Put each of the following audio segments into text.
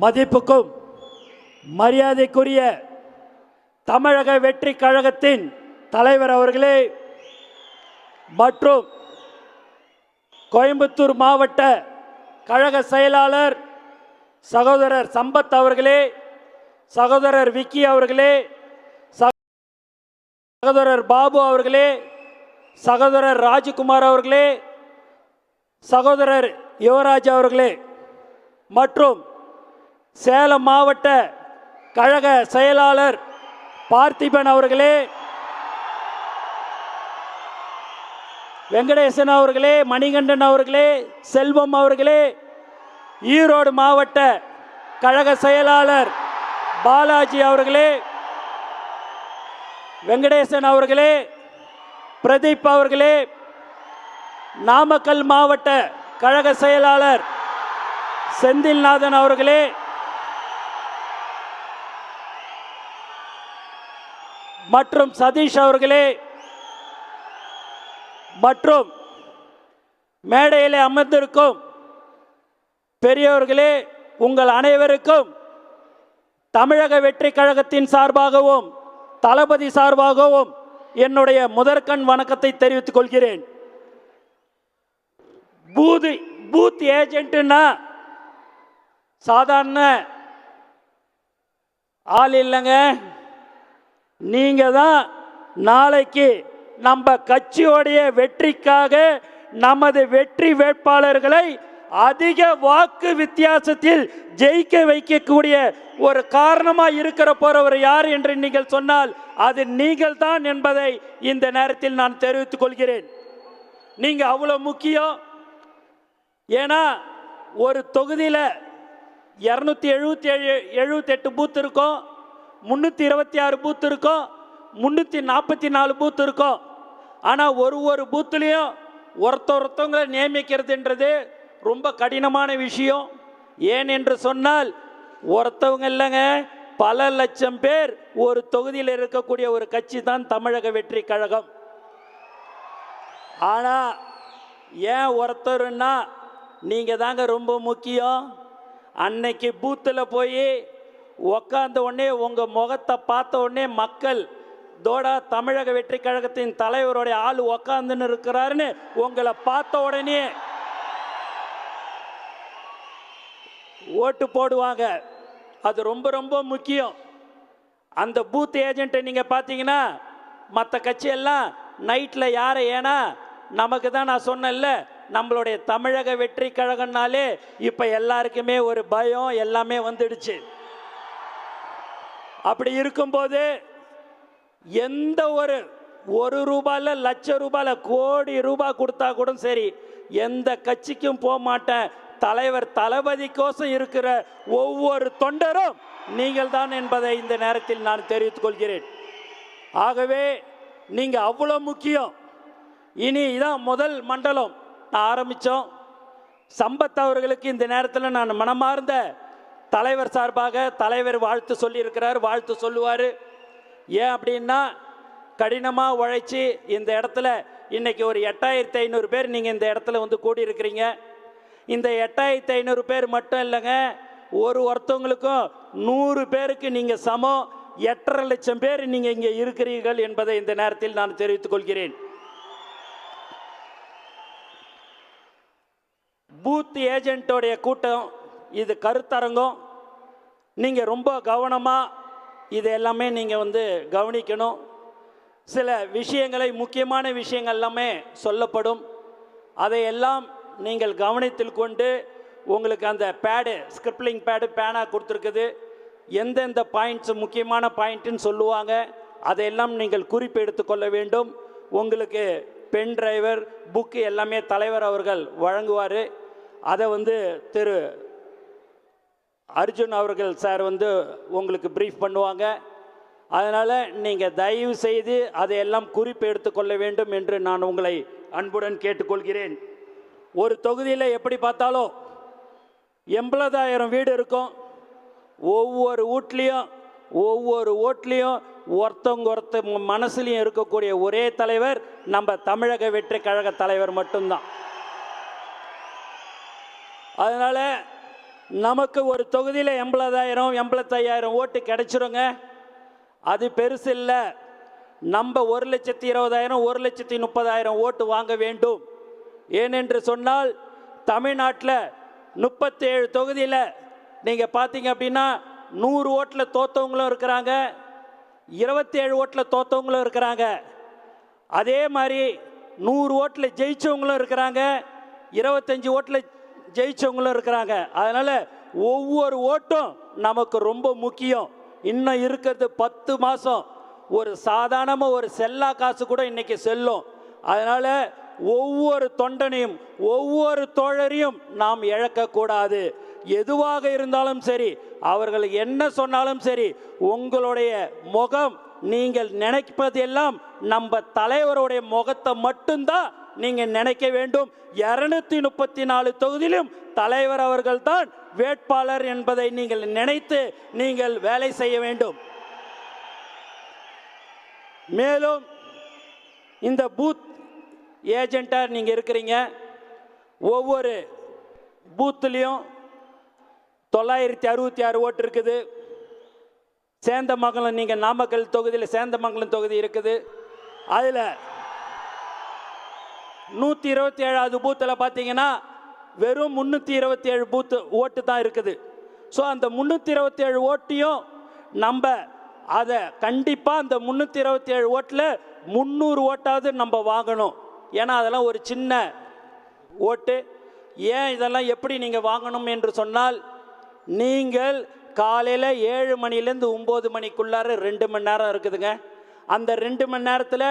மதிப்புக்கும் மரியாதைக்குரிய தமிழக வெற்றி கழகத்தின் தலைவர் அவர்களே மற்றும் கோயம்புத்தூர் மாவட்ட கழக செயலாளர் சகோதரர் சம்பத் அவர்களே, சகோதரர் விக்கி அவர்களே, சகோதரர் பாபு அவர்களே, சகோதரர் ராஜ்குமார் அவர்களே, சகோதரர் யுவராஜ் அவர்களே மற்றும் சேலம் மாவட்ட கழக செயலாளர் பார்த்திபன் அவர்களே, வெங்கடேசன் அவர்களே, மணிகண்டன் அவர்களே, செல்வம் அவர்களே, ஈரோடு மாவட்ட கழக செயலாளர் பாலாஜி அவர்களே, வெங்கடேசன் அவர்களே, பிரதீப் அவர்களே, நாமக்கல் மாவட்ட கழக செயலாளர் செந்தில்நாதன் அவர்களே, மற்றும் சதீஷ் அவர்களே, மற்றும் மேடையில் அமர்ந்திருக்கும் பெரியவர்களே, உங்கள் அனைவருக்கும் தமிழக வெற்றி கழகத்தின் சார்பாகவும் தளபதி சார்பாகவும் என்னுடைய முதற்கண் வணக்கத்தை தெரிவித்துக் கொள்கிறேன். பூத் ஏஜென்ட்னா சாதாரண ஆள் இல்லைங்க. நீங்க தான் நாளைக்கு நம்ம கட்சியோடைய வெற்றிக்காக நமது வெற்றி வேட்பாளர்களை அதிக வாக்கு வித்தியாசத்தில் ஜெயிக்க வைக்கக்கூடிய ஒரு காரணமா இருக்கிற போறவர் யார் என்று நீங்கள் சொன்னால் அது நீங்கள் தான் என்பதை இந்த நேரத்தில் நான் தெரிவித்துக் கொள்கிறேன். நீங்க அவ்வளவு முக்கியம். ஏன்னா ஒரு தொகுதியில் 278 பூத் இருக்கும், 326 பூத் இருக்கும், 344 பூத் இருக்கும். ஆனால் ஒரு பூத்துலேயும் ஒருத்தவங்களை நியமிக்கிறதுன்றது ரொம்ப கடினமான விஷயம். ஏன் என்று சொன்னால் ஒருத்தவங்க இல்லைங்க, பல லட்சம் பேர் ஒரு தொகுதியில் இருக்கக்கூடிய ஒரு கட்சி தான் தமிழக வெற்றி கழகம். ஆனால் ஏன் ஒருத்தருன்னா நீங்கள் தாங்க ரொம்ப முக்கியம். அன்னைக்கு பூத்தில் போய் உக்காந்த உடனே உங்கள் முகத்தை பார்த்த உடனே மக்கள் தோடா தமிழக வெற்றி கழகத்தின் தலைவருடைய ஆள் உக்காந்துன்னு இருக்கிறாருன்னு உங்களை பார்த்த உடனே ஓட்டு போடுவாங்க. அது ரொம்ப ரொம்ப முக்கியம். அந்த பூத் ஏஜென்ட்டை நீங்கள் பார்த்தீங்கன்னா மற்ற கட்சியெல்லாம் நைட்டில் யாரை, ஏன்னா நமக்கு தான் நான் சொன்னேன்ல, நம்மளுடைய தமிழக வெற்றி கழகம்னாலே இப்போ எல்லாருக்குமே ஒரு பயம் எல்லாமே வந்துடுச்சு. அப்படி இருக்கும்போது எந்த ஒரு ரூபாயில் லட்சம் ரூபாயில் கோடி ரூபாய் கொடுத்தா கூட சரி, எந்த கட்சிக்கும் போக மாட்டேன். தலைவர் தளபதிக்கோசம் இருக்கிற ஒவ்வொரு தொண்டரும் நீங்கள் தான் என்பதை இந்த நேரத்தில் நான் தெரிவித்துக் கொள்கிறேன். ஆகவே நீங்கள் அவ்வளோ முக்கியம். இனி இதான் முதல் மண்டலம் நான் ஆரம்பித்தோம். சம்பத் அவர்களுக்கு இந்த நேரத்தில் நான் மனமார்ந்த தலைவர் சார்பாக தலைவர் வாழ்த்து சொல்லியிருக்கிறார், வாழ்த்து சொல்லுவார். ஏன் அப்படின்னா கடினமாக உழைச்சி இந்த இடத்துல இன்னைக்கு ஒரு 8500 பேர் நீங்கள் இந்த இடத்துல வந்து கூடியிருக்கிறீங்க. இந்த 8500 பேர் மட்டும் இல்லைங்க, ஒருத்தவங்களுக்கும் 100 பேருக்கு நீங்கள் சமம். 8.5 லட்சம் பேர் நீங்கள் இங்கே இருக்கிறீர்கள் என்பதை இந்த நேரத்தில் நான் தெரிவித்துக் கொள்கிறேன். பூத் ஏஜென்ட்டோடைய கூட்டம் இது கருத்தரங்கம். நீங்கள் ரொம்ப கவனமாக இது எல்லாமே நீங்கள் வந்து கவனிக்கணும். சில விஷயங்களை, முக்கியமான விஷயங்கள் எல்லாமே சொல்லப்படும். அதையெல்லாம் நீங்கள் கவனத்தில் கொண்டு உங்களுக்கு அந்த பேடு, ஸ்கிரிப்லிங் பேடு, பேனா கொடுத்துருக்குது. எந்தெந்த பாயிண்ட்ஸ் முக்கியமான பாயிண்ட்டுன்னு சொல்லுவாங்க, அதையெல்லாம் நீங்கள் குறிப்பு எடுத்துக்கொள்ள வேண்டும். உங்களுக்கு பென் டிரைவர், புக்கு எல்லாமே தலைவர் அவர்கள் வழங்குவார். அதை வந்து திரு அர்ஜுன் அவர்கள் சார் வந்து உங்களுக்கு ப்ரீஃப் பண்ணுவாங்க. அதனால் நீங்கள் தயவு செய்து அதையெல்லாம் குறிப்பு எடுத்துக்கொள்ள வேண்டும் என்று நான் உங்களை அன்புடன் கேட்டுக்கொள்கிறேன். ஒரு தொகுதியில் எப்படி பார்த்தாலும் 80,000 வீடு இருக்கும். ஒவ்வொரு ஓட்லேயும் ஒருத்தவங்க மனசுலையும் இருக்கக்கூடிய ஒரே தலைவர் நம்ம தமிழக வெற்றி கழக தலைவர் மட்டும்தான். அதனால் நமக்கு ஒரு தொகுதியில் 80,000 85,000 ஓட்டு கிடைச்சிருங்க. அது பெருசு இல்லை. நம்ம 1,20,000 1,30,000 ஓட்டு வாங்க வேண்டும். ஏனென்று சொன்னால் தமிழ்நாட்டில் 37 தொகுதியில் நீங்கள் பார்த்தீங்க அப்படின்னா 100 ஓட்டில் தோத்தவங்களும் இருக்கிறாங்க, 27 ஓட்டில் தோத்தவங்களும் இருக்கிறாங்க. அதே மாதிரி 100 ஓட்டில் ஜெயிச்சவங்களும் இருக்கிறாங்க, 25 ஓட்டில் ஜெயிச்சவங்களும் இருக்கிறாங்க. அதனால் ஒவ்வொரு ஓட்டும் நமக்கு ரொம்ப முக்கியம். இன்னும் இருக்கிறது 10 மாதம். ஒரு சாதாரணமாக ஒரு செல்லா காசு கூட இன்னைக்கு செல்லும். அதனால் ஒவ்வொரு தொண்டனையும் ஒவ்வொரு தோழரையும் நாம் இழக்கக்கூடாது. எதுவாக இருந்தாலும் சரி, அவர்கள் என்ன சொன்னாலும் சரி, உங்களுடைய முகம் நீங்கள் நினைப்பதெல்லாம் நம்ம தலைவருடைய முகத்தை மட்டும்தான் நீங்கள் நினைக்க வேண்டும். 234 தொகுதியிலும் தலைவர் அவர்கள் தான் வேட்பாளர் என்பதை நீங்கள் நினைத்து நீங்கள் வேலை செய்ய வேண்டும். மேலும் இந்த பூத் ஏஜென்ட்டாக நீங்கள் இருக்கிறீங்க. ஒவ்வொரு பூத்துலேயும் 966 ஓட்டு இருக்குது. சேந்தமங்கலம், நீங்கள் நாமக்கல் தொகுதியில் சேந்தமங்கலம் தொகுதி இருக்குது. அதில் 127வது பூத்தில் பார்த்தீங்கன்னா வெறும் 327 பூத்து ஓட்டு தான் இருக்குது. ஸோ அந்த 327 ஓட்டையும் நம்ம அதை கண்டிப்பாக அந்த 327 ஓட்டில் 300 ஓட்டாவது நம்ம வாங்கணும். ஏன்னா அதெல்லாம் ஒரு சின்ன ஓட்டு. ஏன் இதெல்லாம் எப்படி நீங்கள் வாங்கணும் என்று சொன்னால், நீங்கள் காலையில் 7 மணிலேருந்து 9 மணிக்குள்ளார 2 மணி நேரம் இருக்குதுங்க. அந்த 2 மணி நேரத்தில்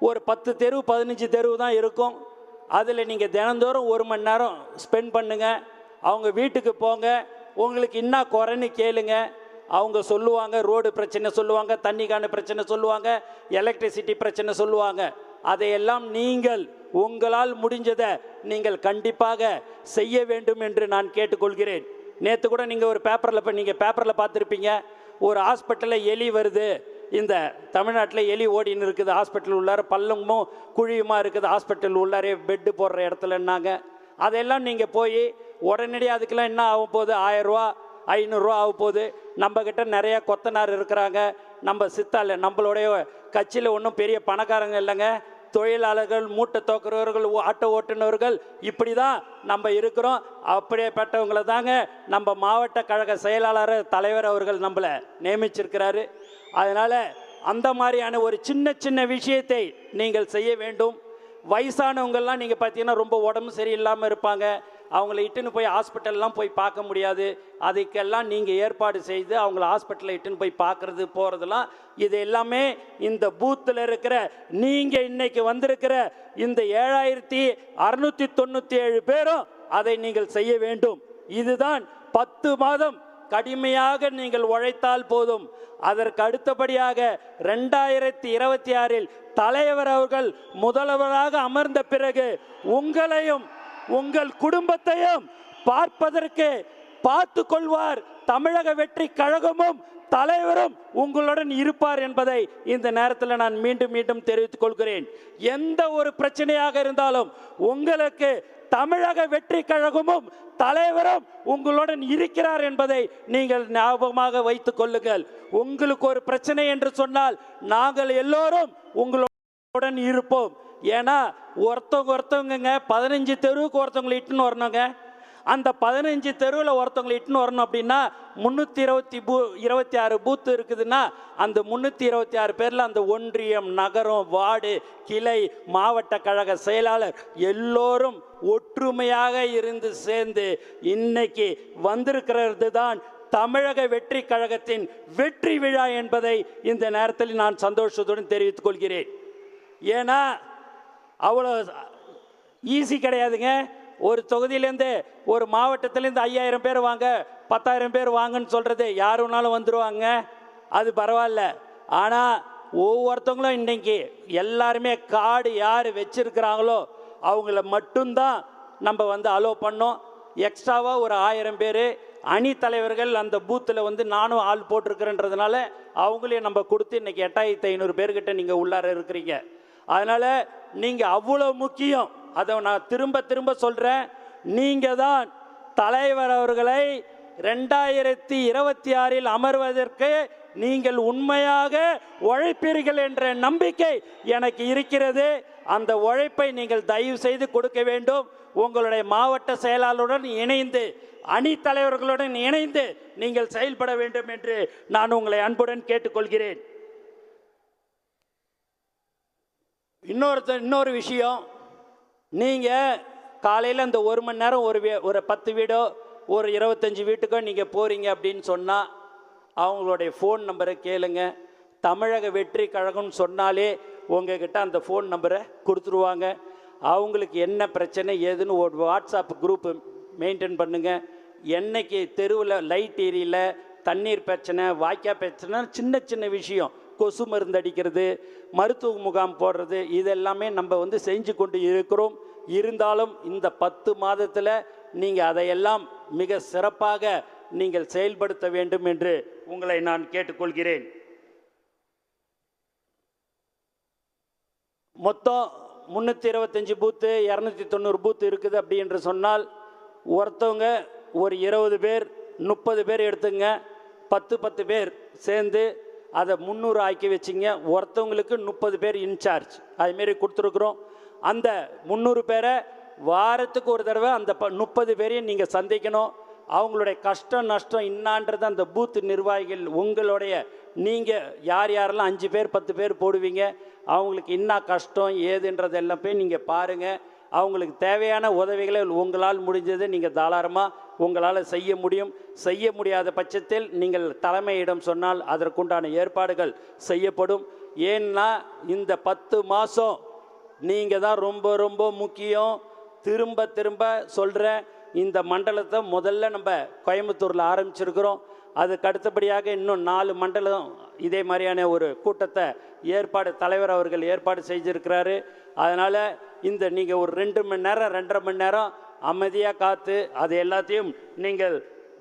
ஒரு 10 தெரு 15 தெரு தான் இருக்கும். அதில் நீங்கள் தினந்தோறும் 1 மணி நேரம் ஸ்பெண்ட் பண்ணுங்கள். அவங்க வீட்டுக்கு போங்க, உங்களுக்கு என்ன குறைன்னு கேளுங்க. அவங்க சொல்லுவாங்க, ரோடு பிரச்சனை சொல்லுவாங்க, தண்ணிக்கான பிரச்சனை சொல்லுவாங்க, எலக்ட்ரிசிட்டி பிரச்சனை சொல்லுவாங்க. அதையெல்லாம் நீங்கள் உங்களால் முடிஞ்சதை நீங்கள் கண்டிப்பாக செய்ய வேண்டும் என்று நான் கேட்டுக்கொள்கிறேன். நேற்று கூட நீங்கள் ஒரு பேப்பரில் பார்த்துருப்பீங்க, ஒரு ஹாஸ்பிட்டலில் எலி வருது. இந்த தமிழ்நாட்டில் எலி ஓடின்னு இருக்குது. ஹாஸ்பிட்டல் உள்ளார பள்ளமும் குழியுமா இருக்குது. ஹாஸ்பிட்டல் உள்ளாரே பெட்டு போடுற இடத்துலன்னாங்க. அதெல்லாம் நீங்கள் போய் உடனடியாக அதுக்கெல்லாம் என்ன ஆகும் போகுது, 1000 ரூபா 500 ரூபா ஆக போகுது. நம்மக்கிட்ட நிறைய கொத்தனார் இருக்கிறாங்க. நம்ம சித்தால நம்மளுடைய கட்சியில் ஒன்றும் பெரிய பணக்காரங்க இல்லைங்க. தொழிலாளர்கள், மூட்டை தோக்குறவர்கள், ஆட்டோ ஓட்டுநர்கள், இப்படி தான் நம்ம இருக்கிறோம். அப்படியேப்பட்டவங்களை தாங்க நம்ம மாவட்ட கழக செயலாளர் தலைவர் அவர்கள் நம்மளை நியமிச்சிருக்கிறாரு. அதனால் அந்த மாதிரியான ஒரு சின்ன சின்ன விஷயத்தை நீங்கள் செய்ய வேண்டும். வயசானவங்கள்லாம் நீங்கள் பார்த்தீங்கன்னா ரொம்ப உடம்பு சரியில்லாமல் இருப்பாங்க. அவங்கள இட்டுன்னு போய் ஹாஸ்பிட்டல்லாம் போய் பார்க்க முடியாது. அதுக்கெல்லாம் நீங்கள் ஏற்பாடு செய்து அவங்கள ஹாஸ்பிட்டலில் இட்டுன்னு போய் பார்க்குறது போகிறதுலாம், இது எல்லாமே இந்த பூத்தில் இருக்கிற நீங்கள் இன்னைக்கு வந்திருக்கிற இந்த 7697 பேரும் அதை நீங்கள் செய்ய வேண்டும். இதுதான் 10 மாதம் கடுமையாக நீங்கள் உழைத்தால் போதும். அதற்கு அடுத்தபடியாக 2026இல் தலைவர் அவர்கள் முதல்வராக அமர்ந்த பிறகு உங்களையும் உங்கள் குடும்பத்தையும் பார்ப்பதற்கு பார்த்து கொள்வார். தமிழக வெற்றி கழகமும் தலைவரும் உங்களுடன் இருப்பார் என்பதை இந்த நேரத்தில் நான் மீண்டும் மீண்டும் தெரிவித்துக் கொள்கிறேன். எந்த ஒரு பிரச்சனையாக இருந்தாலும் உங்களுக்கு தமிழக வெற்றி கழகமும் தலைவரும் உங்களுடன் இருக்கிறார் என்பதை நீங்கள் ஞாபகமாக வைத்துக் கொள்ளுங்கள். உங்களுக்கு ஒரு பிரச்சனை என்று சொன்னால் நாங்கள் எல்லோரும் உங்களுடன் இருப்போம். ஏன்னா ஒருத்தவங்க 15 தெருவுக்கு ஒருத்தவங்களை இட்டுன்னு வரணுங்க. அந்த 15 தெருவில் ஒருத்தவங்களை இட்டுன்னு வரணும் அப்படின்னா 326 பூத்து இருக்குதுன்னா அந்த 326 பேரில் அந்த ஒன்றியம், நகரம், வார்டு, கிளை, மாவட்ட கழக செயலாளர் எல்லோரும் ஒற்றுமையாக இருந்து சேர்ந்து இன்னைக்கு வந்திருக்கிறது தான் தமிழக வெற்றி கழகத்தின் வெற்றி விழா என்பதை இந்த நேரத்தில் நான் சந்தோஷத்துடன் தெரிவித்துக் கொள்கிறேன். ஏன்னா அவ்வளோ ஈஸி கிடையாதுங்க. ஒரு தொகுதியிலேருந்து ஒரு மாவட்டத்திலேருந்து 5000 பேர் வாங்க, 10,000 பேர் வாங்கன்னு சொல்கிறது யாருனாலும் வந்துடுவாங்க, அது பரவாயில்ல. ஆனால் ஒவ்வொருத்தவங்களும் இன்றைக்கி எல்லாருமே கார்டு யார் வச்சுருக்கிறாங்களோ அவங்கள மட்டும்தான் நம்ம அலோவ் பண்ணோம். எக்ஸ்ட்ராவாக ஒரு 1000 பேர் அணி தலைவர்கள் அந்த பூத்தில் நானும் ஆள் போட்டிருக்கிறேன்றதுனால அவங்களையும் நம்ம கொடுத்து இன்றைக்கி 8500 பேர்கிட்ட நீங்கள் உள்ளார இருக்கிறீங்க. அதனால் நீங்கள் அவ்வளோ முக்கியம். அதை நான் திரும்ப திரும்ப சொல்கிறேன். நீங்கள் தான் தலைவர் அவர்களை 2026 அமர்வதற்கு நீங்கள் உண்மையாக உழைப்பீர்கள் என்ற நம்பிக்கை எனக்கு இருக்கிறது. அந்த உழைப்பை நீங்கள் தயவு செய்து கொடுக்க வேண்டும். உங்களுடைய மாவட்ட செயலாளருடன் இணைந்து, அணி தலைவர்களுடன் இணைந்து நீங்கள் செயல்பட வேண்டும் என்று நான் உங்களை அன்புடன் கேட்டுக்கொள்கிறேன். இன்னொரு விஷயம், நீங்கள் காலையில் அந்த 1 மணி நேரம் ஒரு 10 வீடோ ஒரு 25 வீட்டுக்கோ நீங்கள் போகிறீங்க அப்படின்னு சொன்னால் அவங்களுடைய ஃபோன் நம்பரை கேளுங்க. தமிழக வெற்றி கழகம்னு சொன்னாலே உங்ககிட்ட அந்த ஃபோன் நம்பரை கொடுத்துருவாங்க. அவங்களுக்கு என்ன பிரச்சனை ஏதுன்னு ஒரு வாட்ஸ்அப் குரூப்பு மெயின்டைன் பண்ணுங்கள். என்னைக்கு தெருவில் லைட் எரியல, தண்ணீர் பிரச்சனை, வாய்க்கா பிரச்சனை, சின்ன சின்ன விஷயம், கொசு மருந்து அடிக்கிறது, மருத்துவ முகாம் போடுறது, இதெல்லாமே நம்ம செஞ்சு கொண்டு இருக்கிறோம். இருந்தாலும் இந்த 10 மாதத்தில் நீங்கள் அதையெல்லாம் மிக சிறப்பாக நீங்கள் செயல்படுத்த வேண்டும் என்று உங்களை நான் கேட்டுக்கொள்கிறேன். மொத்தம் 325 பூத்து 290 பூத்து இருக்குது அப்படி என்று சொன்னால், ஒருத்தவங்க ஒரு 20 பேர் 30 பேர் எடுத்துங்க, 10 பேர் சேர்ந்து அதை 300 ஆக்கி வச்சிங்க. ஒருத்தவங்களுக்கு 30 பேர் இன்சார்ஜ் அதுமாரி கொடுத்துருக்குறோம். அந்த 300 பேரை வாரத்துக்கு ஒரு தடவை அந்த 30 பேரையும் நீங்கள் சந்திக்கணும். அவங்களுடைய கஷ்டம் நஷ்டம் இன்னான்றது அந்த பூத்து நிர்வாகிகள் உங்களுடைய நீங்கள் யார் யாரெல்லாம் 5 பேர் 10 பேர் போடுவீங்க, அவங்களுக்கு என்ன கஷ்டம் ஏதுன்றது எல்லாம் போய் நீங்கள் பாருங்கள். அவங்களுக்கு தேவையான உதவிகளை உங்களால் முடிஞ்சதை நீங்கள் தாராளமாக உங்களால் செய்ய முடியும். செய்ய முடியாத பட்சத்தில் நீங்கள் தலைமையிடம் சொன்னால் அதற்குண்டான ஏற்பாடுகள் செய்யப்படும். ஏன்னா இந்த 10 மாதம் நீங்கள் தான் ரொம்ப ரொம்ப முக்கியம். திரும்ப திரும்ப சொல்கிறேன், இந்த மண்டலத்தை முதல்ல நம்ம கோயம்புத்தூரில் ஆரம்பிச்சிருக்கிறோம். அதுக்கு அடுத்தபடியாக இன்னும் 4 மண்டலம் இதே மாதிரியான ஒரு கூட்டத்தை தலைவர் அவர்கள் ஏற்பாடு செய்திருக்கிறாரு. அதனால் இந்த நீங்கள் ஒரு 2 மணி நேரம் 2.5 மணி நேரம் அமைதியாக காத்து அது எல்லாத்தையும் நீங்கள்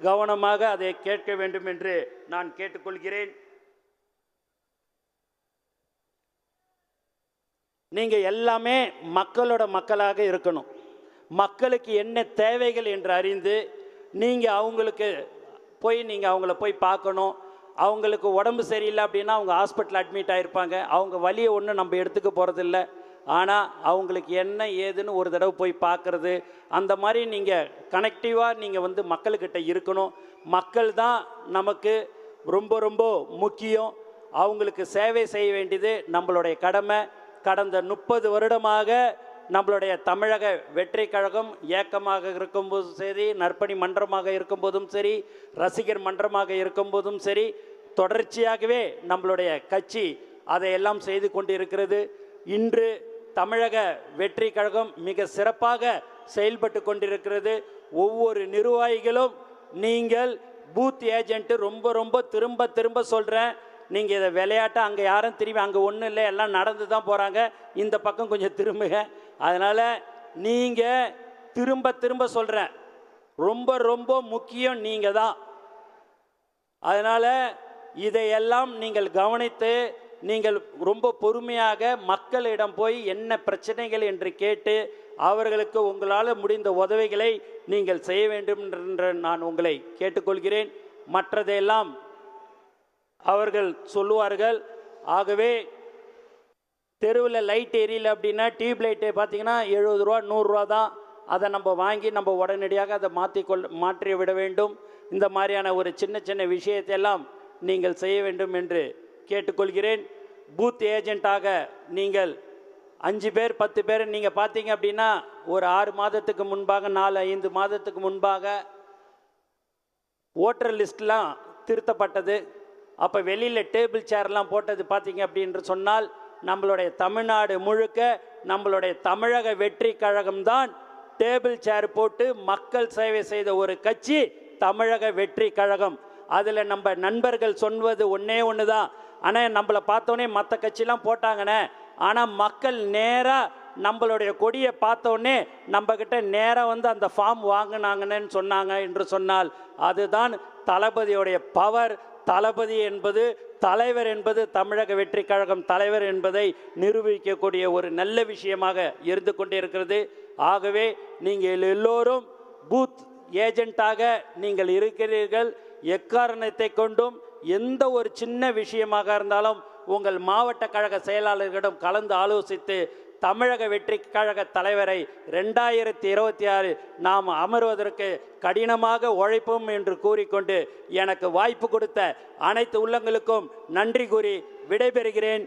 கவனமாக அதை கேட்க வேண்டும் என்று நான் கேட்டுக்கொள்கிறேன். நீங்கள் எல்லாமே மக்களாக இருக்கணும். மக்களுக்கு என்ன தேவைகள் என்று அறிந்து நீங்கள் அவங்களுக்கு அவங்கள போய் பார்க்கணும். அவங்களுக்கு உடம்பு சரியில்லை அப்படின்னா அவங்க ஹாஸ்பிட்டல் அட்மிட் ஆகிருப்பாங்க. அவங்க வலியை ஒன்றும் நம்ம எடுத்துக்க போகிறதில்ல. ஆனால் அவங்களுக்கு என்ன ஏதுன்னு ஒரு தடவை போய் பார்க்குறது, அந்த மாதிரி நீங்கள் கனெக்டிவாக நீங்கள் மக்கள்கிட்ட இருக்கணும். மக்கள் தான் நமக்கு ரொம்ப ரொம்ப முக்கியம். அவங்களுக்கு சேவை செய்ய வேண்டியது நம்மளுடைய கடமை. கடந்த 30 வருடமாக நம்மளுடைய தமிழக வெற்றி கழகம் இயக்கமாக இருக்கும்போதும் சரி, நற்பணி மன்றமாக இருக்கும்போதும் சரி, ரசிகர் மன்றமாக இருக்கும்போதும் சரி, தொடர்ச்சியாகவே நம்மளுடைய கட்சி அதையெல்லாம் செய்து கொண்டிருக்கிறது. இன்று தமிழக வெற்றி கழகம் மிக சிறப்பாக செயல்பட்டு கொண்டிருக்கிறது. ஒவ்வொரு நிர்வாகிகளும் நீங்கள் பூத் ஏஜென்ட்டு ரொம்ப ரொம்ப திரும்ப திரும்ப சொல்கிறேன், நீங்கள் இதை விளையாட்டாக அங்கே யாரும் திரும்பி அங்கே ஒன்றும் இல்லை, எல்லாம் நடந்து தான் போகிறாங்க, இந்த பக்கம் கொஞ்சம் திரும்புங்க. அதனால் நீங்கள் திரும்ப திரும்ப சொல்கிறேன், ரொம்ப ரொம்ப முக்கியம் நீங்கள் தான். அதனால் இதையெல்லாம் நீங்கள் கவனித்து நீங்கள் ரொம்ப பொறுமையாக மக்களிடம் போய் என்ன பிரச்சனைகள் என்று கேட்டு அவர்களுக்கு உங்களால் முடிந்த உதவிகளை நீங்கள் செய்ய வேண்டும் என்று நான் உங்களை கேட்டுக்கொள்கிறேன். மற்றதையெல்லாம் அவர்கள் சொல்லுவார்கள். ஆகவே தெருவில் லைட் எரியல அப்படின்னா டியூப் லைட்டை பார்த்தீங்கன்னா 70 ரூபா 100 ரூபா தான். அதை நம்ம வாங்கி நம்ம உடனடியாக அதை மாற்றி விட வேண்டும். இந்த மாதிரியான ஒரு சின்ன சின்ன விஷயத்தையெல்லாம் நீங்கள் செய்ய வேண்டும் என்று கேட்டுக்கொள்கிறேன். பூத் ஏஜென்ட்டாக நீங்கள் 5 பேர் 10 பேர் நீங்கள் பார்த்தீங்க அப்படின்னா ஒரு 6 மாதத்துக்கு முன்பாக 4-5 மாதத்துக்கு முன்பாக ஓட்டர் லிஸ்ட்லாம் திருத்தப்பட்டது. அப்போ வெளியில் டேபிள் சேர்லாம் போட்டது பார்த்தீங்க அப்படின்னு சொன்னால் நம்மளுடைய தமிழ்நாடு முழுக்க நம்மளுடைய தமிழக வெற்றி கழகம்தான் டேபிள் சேர் போட்டு மக்கள் சேவை செய்த ஒரு கட்சி தமிழக வெற்றி கழகம். அதில் நம்ம நண்பர்கள் சொல்வது ஒன்று தான், ஆனால் நம்மளை பார்த்தோன்னே மற்ற கட்சிலாம் போட்டாங்கண்ணே, ஆனால் மக்கள் நேராக நம்மளுடைய கொடியை பார்த்தோன்னே நம்மக்கிட்ட நேராக அந்த ஃபார்ம் வாங்கினாங்கன்னு சொன்னாங்க என்று சொன்னால் அதுதான் தளபதியோடைய பவர். தளபதி என்பது தலைவர் என்பது தமிழக வெற்றி கழகம் தலைவர் என்பதை நிரூபிக்கக்கூடிய ஒரு நல்ல விஷயமாக இருந்து கொண்டே இருக்கிறது. ஆகவே நீங்கள் எல்லோரும் பூத் ஏஜென்ட்டாக நீங்கள் இருக்கிறீர்கள். எக்காரணத்தை கொண்டும் எந்த ஒரு சின்ன விஷயமாக இருந்தாலும் உங்கள் மாவட்ட கழக செயலாளர்களிடம் கலந்து ஆலோசித்து தமிழக வெற்றி கழக தலைவரை 2026 நாம் அமர்வதற்கு கடினமாக உழைப்போம் என்று கூறிக்கொண்டு எனக்கு வாய்ப்பு கொடுத்த அனைத்து உள்ளங்களுக்கும் நன்றி கூறி விடைபெறுகிறேன்.